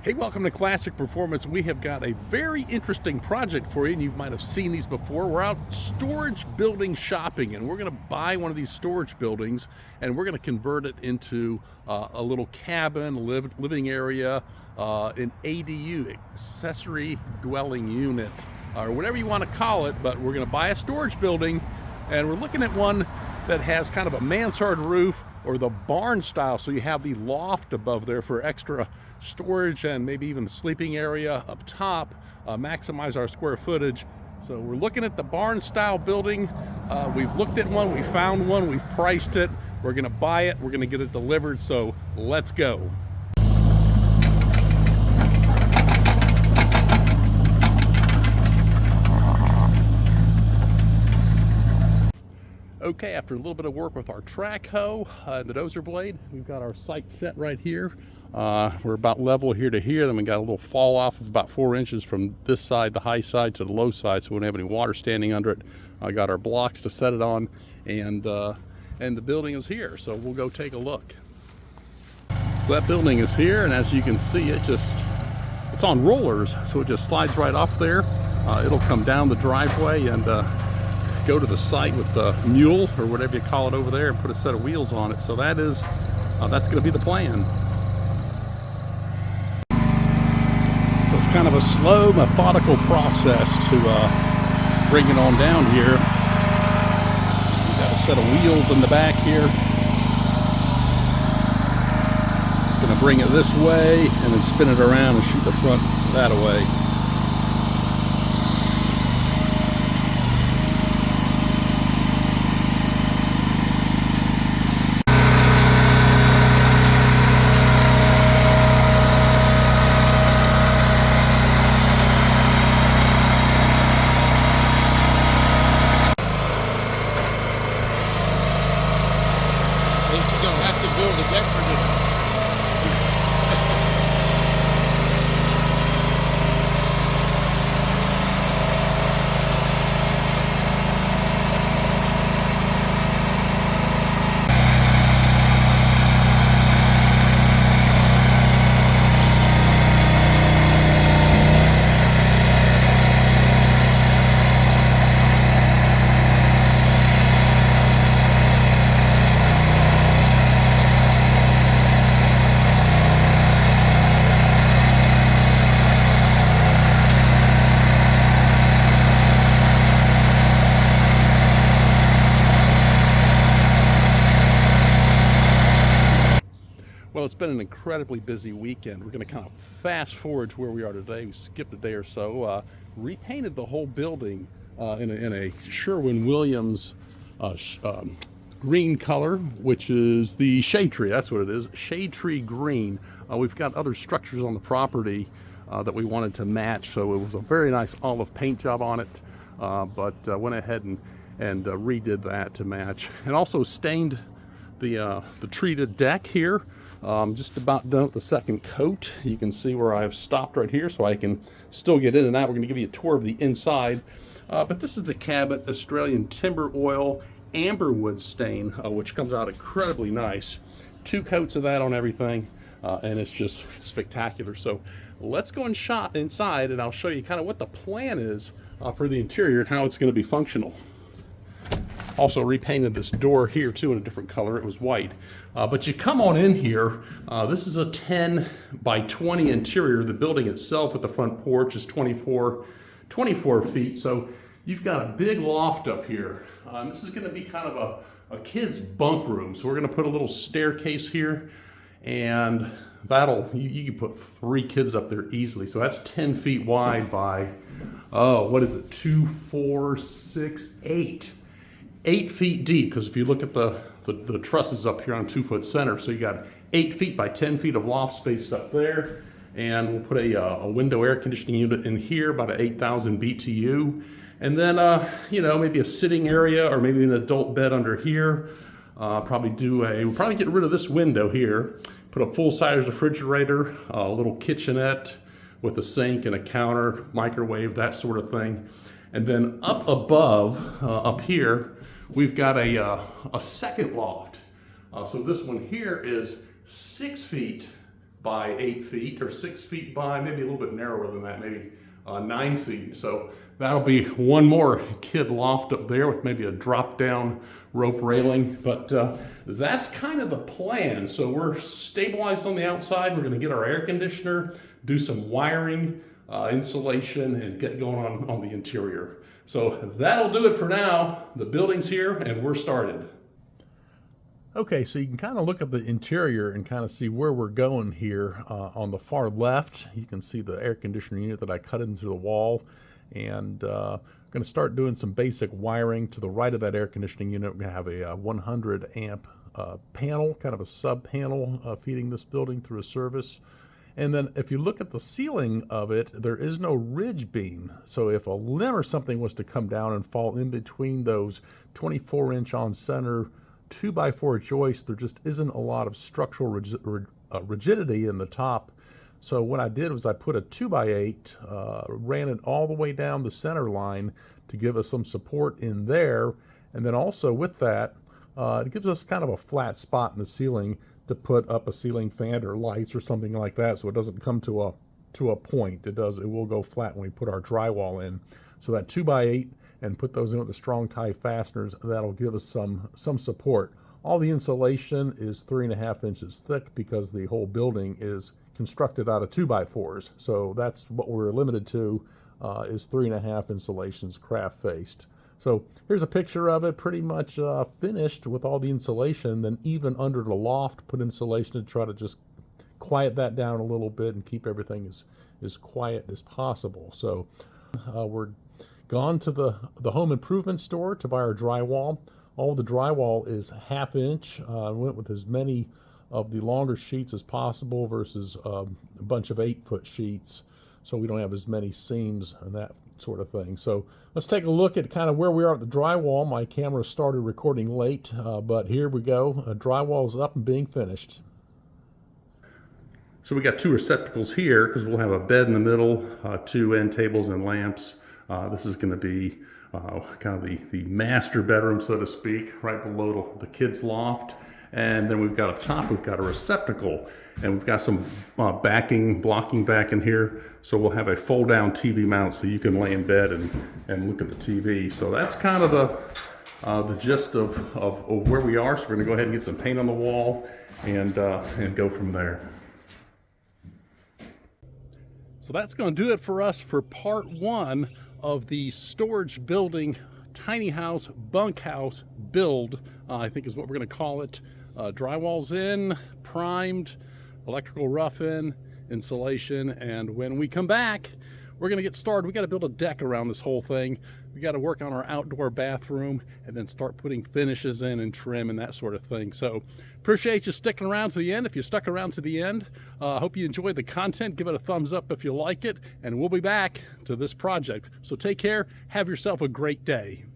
Hey, welcome to Classic Performance. We have got a very interesting project for you, and you might have seen these before. We're out storage building shopping, and we're going to buy one of these storage buildings, and we're going to convert it into a little cabin, living area, an ADU, accessory dwelling unit, or whatever you want to call it. But we're going to buy a storage building, and we're looking at one that has kind of a mansard roof or the barn style, so you have the loft above there for extra storage and maybe even the sleeping area up top, maximize our square footage. So we're looking at the barn style building. We've looked at one, we found one, we've priced it, we're gonna buy it, we're gonna get it delivered, so let's go. Okay, after a little bit of work with our track hoe and the dozer blade, we've got our site set right here. We're about level here to here. Then we got a little fall off of about 4 inches from this side, the high side, to the low side, so we don't have any water standing under it. I got our blocks to set it on, and the building is here. So we'll go take a look. So that building is here, and as you can see, it's on rollers, so it just slides right off there. It'll come down the driveway and go to the site with the mule or whatever you call it over there and put a set of wheels on it. So that's going to be the plan. So it's kind of a slow, methodical process to bring it on down here. We've got a set of wheels in the back here. Going to bring it this way and then spin it around and shoot the front that way. You don't have to build a decorative. Well, it's been an incredibly busy weekend. We're going to kind of fast forward to where we are today. We skipped a day or so. Repainted the whole building in a Sherwin-Williams green color, which is the shade tree. That's what it is, shade tree green. We've got other structures on the property that we wanted to match, so it was a very nice olive paint job on it, but went ahead and redid that to match, and also stained the treated deck here. Just about done with the second coat. You can see where I've stopped right here, so I can still get in and out. We're going to give you a tour of the inside, but this is the Cabot Australian Timber Oil Amberwood stain, which comes out incredibly nice. 2 coats of that on everything, and it's just spectacular. So let's go and shop inside, and I'll show you kind of what the plan is for the interior and how it's going to be functional. Also repainted this door here too in a different color. It was white. But you come on in here. This is a 10 by 20 interior. The building itself with the front porch is 24 feet. So you've got a big loft up here. This is going to be kind of a kid's bunk room. So we're going to put a little staircase here, and you can put 3 kids up there easily. So that's 10 feet wide by, what is it? 2, 4, 6, 8. 8 feet deep, because if you look at the trusses up here on 2-foot center, so you got 8 feet by 10 feet of loft space up there, and we'll put a window air conditioning unit in here, about an 8,000 BTU, and then maybe a sitting area or maybe an adult bed under here. We'll probably get rid of this window here, put a full-size refrigerator, a little kitchenette with a sink and a counter, microwave, that sort of thing. And then up above, up here, we've got a second loft. So this one here is 6 feet by 8 feet, or 6 feet by, maybe a little bit narrower than that, maybe 9 feet. So that'll be one more kid loft up there with maybe a drop down rope railing. But that's kind of the plan. So we're stabilized on the outside. We're going to get our air conditioner, do some wiring, insulation, and get going on the interior. So that'll do it for now. The building's here and we're started. Okay, so you can kind of look at the interior and kind of see where we're going here. On the far left, you can see the air conditioner unit that I cut into the wall, and I'm going to start doing some basic wiring. To the right of that air conditioning unit, we're going to have a 100 amp panel, kind of a sub panel feeding this building through a service. And then if you look at the ceiling of it, there is no ridge beam. So if a limb or something was to come down and fall in between those 24-inch on center 2x4 joists, there just isn't a lot of structural rigidity in the top. So what I did was I put a 2x8, ran it all the way down the center line to give us some support in there. And then also with that, it gives us kind of a flat spot in the ceiling to put up a ceiling fan or lights or something like that, so it doesn't come to a point. It will go flat when we put our drywall in. So that 2x8, and put those in with the strong tie fasteners, that'll give us some support. All the insulation is 3.5 inches thick because the whole building is constructed out of 2x4s. So that's what we're limited to, is 3.5 insulations craft faced. So here's a picture of it, pretty much finished with all the insulation. Then even under the loft, put insulation to try to just quiet that down a little bit and keep everything as quiet as possible. So we're gone to the home improvement store to buy our drywall. All the drywall is 1/2 inch. Went with as many of the longer sheets as possible versus a bunch of 8-foot sheets, so we don't have as many seams and that sort of thing. So let's take a look at kind of where we are at the drywall. My camera started recording late, but here we go. Drywall is up and being finished. So we got 2 receptacles here because we'll have a bed in the middle, 2 end tables and lamps. This is going to be kind of the master bedroom, so to speak, right below the kids' loft. And then we've got up top, we've got a receptacle, and we've got some blocking back in here. So we'll have a fold-down TV mount so you can lay in bed and look at the TV. So that's kind of the gist of where we are. So we're going to go ahead and get some paint on the wall and go from there. So that's going to do it for us for part 1 of the storage building, tiny house, bunkhouse build, I think is what we're going to call it. Drywall's in, primed, electrical rough in, insulation, and when we come back, we're going to get started. We got to build a deck around this whole thing. We got to work on our outdoor bathroom and then start putting finishes in and trim and that sort of thing. So appreciate you sticking around to the end. If you stuck around to the end, I hope you enjoyed the content. Give it a thumbs up if you like it, and we'll be back to this project. So take care. Have yourself a great day.